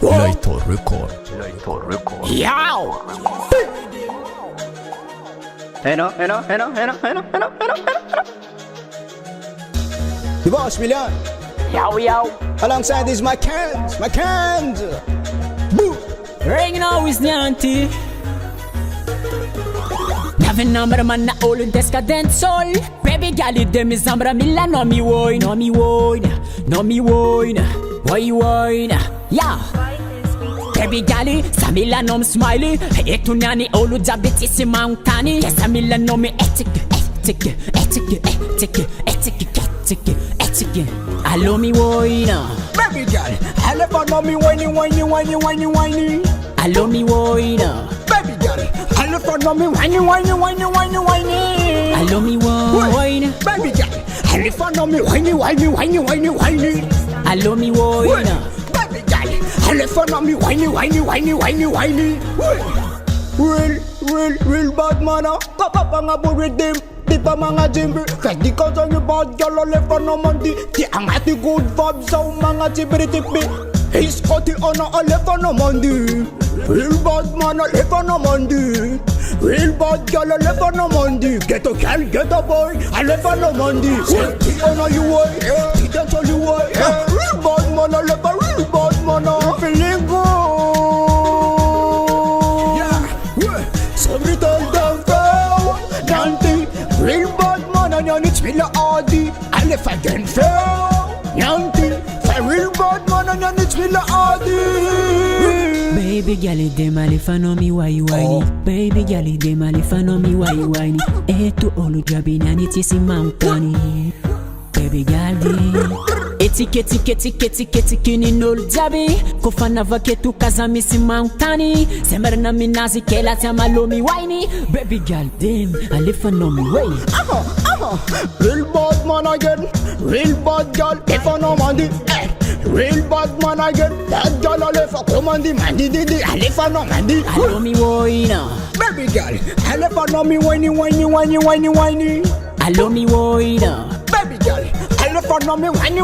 Later record. Yo! Hello. The Boss Million, Yo. alongside is my cans. Boo! Ring now is Nyanti. Never number man na all decadent soul. Baby girl it dem is ambra milla no me wine. Yeah. Baby gali, Samila nom smiley. Etunani olu jabitisi mountani. Yes, Samila no me etik. Allow me wine. Baby girl, I never know me whiny. Allow me wine. Baby girl, I never know me whiny. Allow me wine. Baby girl, I never know me whiny. Allow me wine. Baby girl, I never know me whiny. Real bad man, kapap ang aburid dim. Di pa mga jimbi, kahit di ka sa yung bad girl, alefa naman di. Di ang ati good vibes sa mga jibri-tipi. Hey Scotty, ana alefa naman di. Real bad man, alefa naman di. Real bad girl, alefa naman di. Get a girl, get a boy, alefa naman di. Di ana you way, di dance all you way. Real bad man, alefa, real bad man, feeling good. Yeah, somebody tell them fail, Nyanti. Real bad man and you need Mila Adi. And if I can fail, Nyanti. For real bad man and you need Mila Adi. Baby girl it dem alifa no me why you whiny. Baby girl it dem alifa no me why you whiny. Etu olu jabi na nitisi mankani. Baby girl Eti kini nol jabi. Kofana vaketu kazami si mountani. Semerna minazi kela tiama lo mi whiny. Baby girl dem alifa no me way. Real bad man again. Real bad girl if I no mandi. Real bad man again. That girl alefa komandi mandi didi alefa no mandi. Allow me wine. Baby girl alefa no me whiny. Allow me wine. Baby girl alefa no me whiny.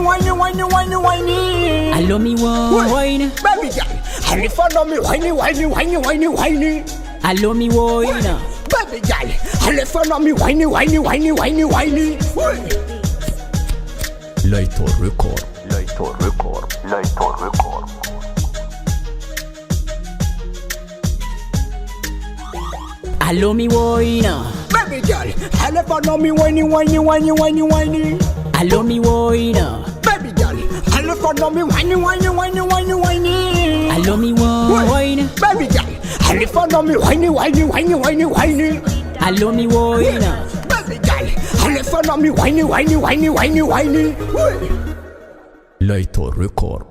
Allow me wine. Baby girl alefa no me whiny. Allow me wine. Baby girl, I left her on me whiny. Later record. Allow me wine. Baby girl, I left her on me whiny. Allow me wine. Baby girl, I left her on me whiny. Allow me wine. Baby girl, I left her on me whiny. Allow me wine. Baby girl, I left her on me whiny. Later record.